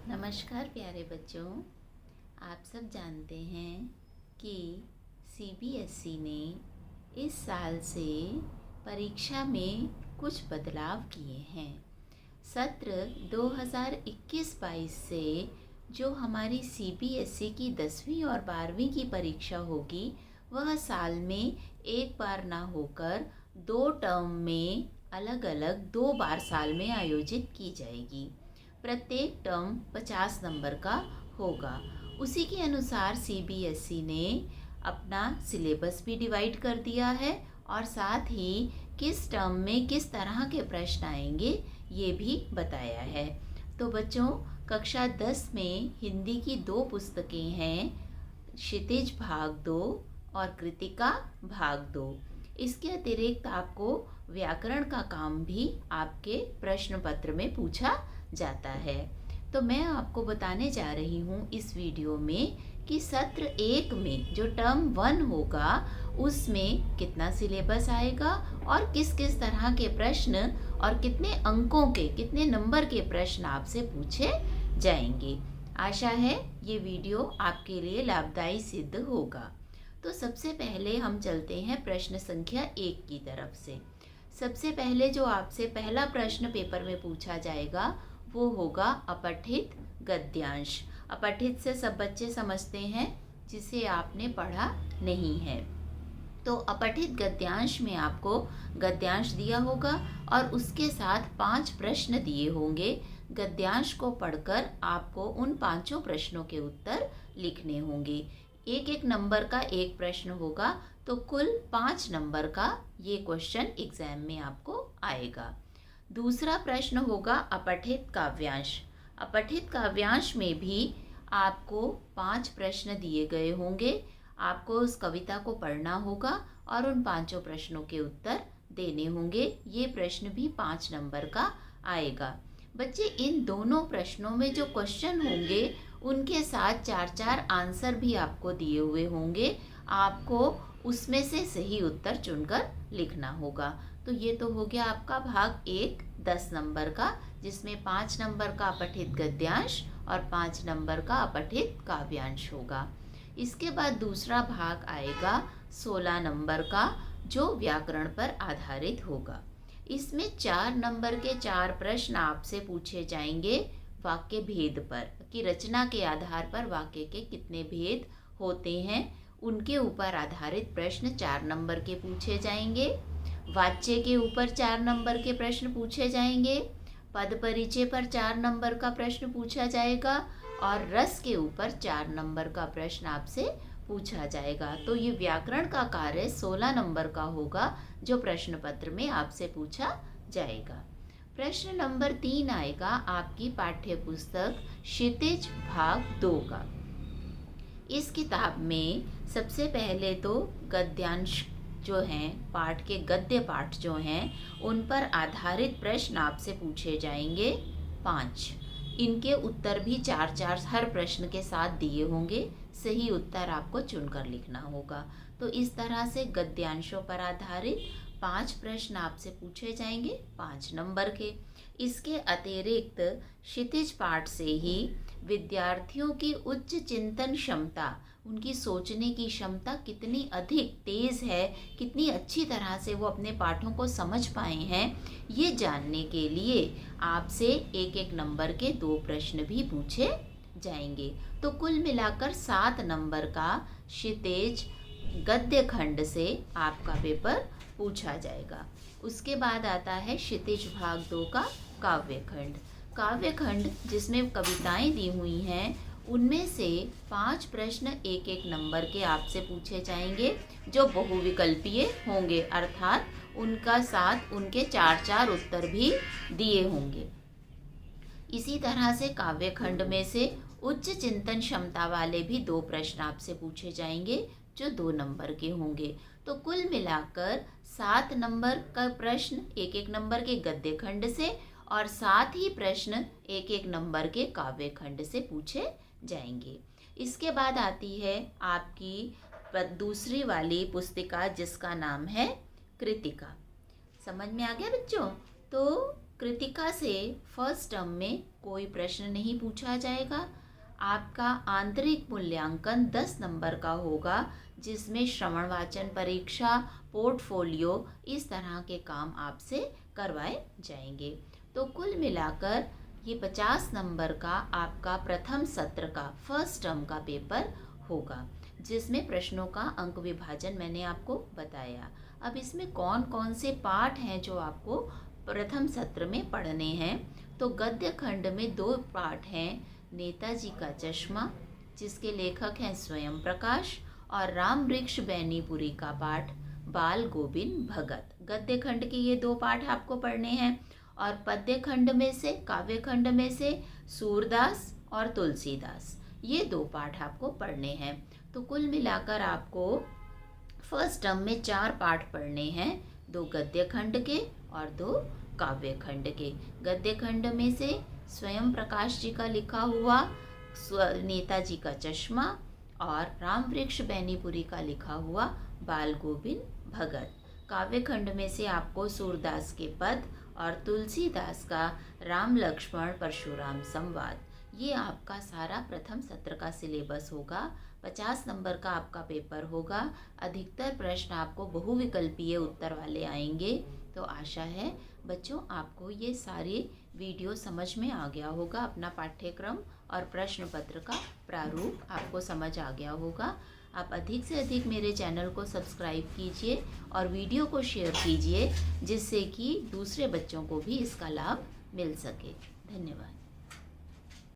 नमस्कार प्यारे बच्चों। आप सब जानते हैं कि सीबीएसई ने इस साल से परीक्षा में कुछ बदलाव किए हैं। सत्र 2021-22 से जो हमारी सीबीएसई की 10वीं और 12वीं की परीक्षा होगी वह साल में एक बार ना होकर 2 टर्म में अलग अलग 2 बार साल में आयोजित की जाएगी। प्रत्येक टर्म 50 नंबर का होगा। उसी के अनुसार सीबीएसई ने अपना सिलेबस भी डिवाइड कर दिया है और साथ ही किस टर्म में किस तरह के प्रश्न आएंगे ये भी बताया है। तो बच्चों, कक्षा 10 में हिंदी की 2 पुस्तकें हैं, क्षितिज भाग 2 और कृतिका भाग 2। इसके अतिरिक्त आपको व्याकरण का काम भी आपके प्रश्न पत्र में पूछा जाता है। तो मैं आपको बताने जा रही हूँ इस वीडियो में कि सत्र 1 में जो टर्म 1 होगा उसमें कितना सिलेबस आएगा और किस किस तरह के प्रश्न और कितने अंकों के, कितने नंबर के प्रश्न आपसे पूछे जाएंगे। आशा है ये वीडियो आपके लिए लाभदायी सिद्ध होगा। तो सबसे पहले हम चलते हैं प्रश्न संख्या 1 की तरफ से। सबसे पहले जो आपसे पहला प्रश्न पेपर में पूछा जाएगा वो होगा अपठित गद्यांश। अपठित से सब बच्चे समझते हैं जिसे आपने पढ़ा नहीं है। तो अपठित गद्यांश में आपको गद्यांश दिया होगा और उसके साथ 5 प्रश्न दिए होंगे। गद्यांश को पढ़कर आपको उन 5 प्रश्नों के उत्तर लिखने होंगे। एक एक नंबर का एक प्रश्न होगा, तो कुल 5 नंबर का ये क्वेश्चन एग्जाम में आपको आएगा। दूसरा प्रश्न होगा अपठित काव्यांश। अपठित काव्यांश में भी आपको 5 प्रश्न दिए गए होंगे। आपको उस कविता को पढ़ना होगा और उन 5 प्रश्नों के उत्तर देने होंगे। ये प्रश्न भी 5 नंबर का आएगा। बच्चे, इन दोनों प्रश्नों में जो क्वेश्चन होंगे उनके साथ 4-4 आंसर भी आपको दिए हुए होंगे। आपको उसमें से सही उत्तर चुनकर लिखना होगा। तो ये तो हो गया आपका भाग 1 10 नंबर का, जिसमें 5 नंबर का अपठित गद्यांश और 5 नंबर का अपठित काव्यांश होगा। इसके बाद दूसरा भाग आएगा 16 नंबर का, जो व्याकरण पर आधारित होगा। इसमें 4 नंबर के 4 प्रश्न आपसे पूछे जाएंगे वाक्य भेद पर, कि रचना के आधार पर वाक्य के कितने भेद होते हैं, उनके ऊपर आधारित प्रश्न 4 नंबर के पूछे जाएंगे। वाच्य के ऊपर 4 नंबर के प्रश्न पूछे जाएंगे। पद परिचय पर 4 नंबर का प्रश्न पूछा जाएगा और रस के ऊपर 4 नंबर का प्रश्न आपसे पूछा जाएगा। तो ये व्याकरण का कार्य 16 नंबर का होगा, जो प्रश्न पत्र में आपसे पूछा जाएगा। प्रश्न नंबर 3 आएगा आपकी पाठ्य पुस्तक क्षितिज भाग 2 का। इस किताब में सबसे पहले तो गद्यांश जो हैं, पाठ के गद्य पाठ जो हैं, उन पर आधारित प्रश्न आपसे पूछे जाएंगे 5। इनके उत्तर भी 4-4 हर प्रश्न के साथ दिए होंगे। सही उत्तर आपको चुनकर लिखना होगा। तो इस तरह से गद्यांशों पर आधारित 5 प्रश्न आपसे पूछे जाएंगे 5 नंबर के। इसके अतिरिक्त क्षितिज पाठ से ही विद्यार्थियों की उच्च चिंतन क्षमता, उनकी सोचने की क्षमता कितनी अधिक तेज़ है, कितनी अच्छी तरह से वो अपने पाठों को समझ पाए हैं, ये जानने के लिए आपसे एक एक नंबर के 2 प्रश्न भी पूछे जाएंगे। तो कुल मिलाकर 7 नंबर का क्षितिज गद्य खंड से आपका पेपर पूछा जाएगा। उसके बाद आता है क्षितिज भाग 2 का काव्य खंड। काव्य खंड जिसमें कविताएं दी हुई हैं, उनमें से 5 प्रश्न एक एक नंबर के आपसे पूछे जाएंगे, जो बहुविकल्पीय होंगे, अर्थात उनका साथ उनके 4-4 उत्तर भी दिए होंगे। इसी तरह से काव्य खंड में से उच्च चिंतन क्षमता वाले भी 2 प्रश्न आपसे पूछे जाएंगे, जो 2 नंबर के होंगे। तो कुल मिलाकर 7 नंबर का प्रश्न एक एक नंबर के गद्य खंड से और 7 ही प्रश्न एक एक नंबर के काव्य खंड से पूछे जाएंगे। इसके बाद आती है आपकी दूसरी वाली पुस्तिका, जिसका नाम है कृतिका। समझ में आ गया बच्चों? तो कृतिका से फर्स्ट टर्म में कोई प्रश्न नहीं पूछा जाएगा। आपका आंतरिक मूल्यांकन 10 नंबर का होगा, जिसमें श्रवण वाचन परीक्षा, पोर्टफोलियो, इस तरह के काम आपसे करवाए जाएंगे। तो कुल मिलाकर ये 50 नंबर का आपका प्रथम सत्र का फर्स्ट टर्म का पेपर होगा, जिसमें प्रश्नों का अंक विभाजन मैंने आपको बताया। अब इसमें कौन कौन से पाठ हैं जो आपको प्रथम सत्र में पढ़ने हैं। तो गद्य खंड में 2 पाठ हैं, नेताजी का चश्मा, जिसके लेखक हैं स्वयं प्रकाश, और राम वृक्ष बैनीपुरी का पाठ बाल गोविंद भगत। गद्य खंड के ये 2 पाठ आपको पढ़ने हैं। और पद्य खंड में से, काव्य खंड में से सूरदास और तुलसीदास, ये 2 पाठ आपको पढ़ने हैं। तो कुल मिलाकर आपको फर्स्ट टर्म में 4 पाठ पढ़ने हैं, 2 गद्य खंड के और 2 काव्य खंड के। गद्य खंड में से स्वयं प्रकाश जी का लिखा हुआ नेताजी का चश्मा और राम वृक्ष बैनीपुरी का लिखा हुआ बाल गोविंद भगत। काव्य खंड में से आपको सूरदास के पद और तुलसीदास का राम लक्ष्मण परशुराम संवाद, ये आपका सारा प्रथम सत्र का सिलेबस होगा। 50 नंबर का आपका पेपर होगा। अधिकतर प्रश्न आपको बहुविकल्पीय उत्तर वाले आएंगे। तो आशा है बच्चों आपको ये सारे वीडियो समझ में आ गया होगा। अपना पाठ्यक्रम और प्रश्न पत्र का प्रारूप आपको समझ आ गया होगा। आप अधिक से अधिक मेरे चैनल को सब्सक्राइब कीजिए और वीडियो को शेयर कीजिए, जिससे कि दूसरे बच्चों को भी इसका लाभ मिल सके। धन्यवाद।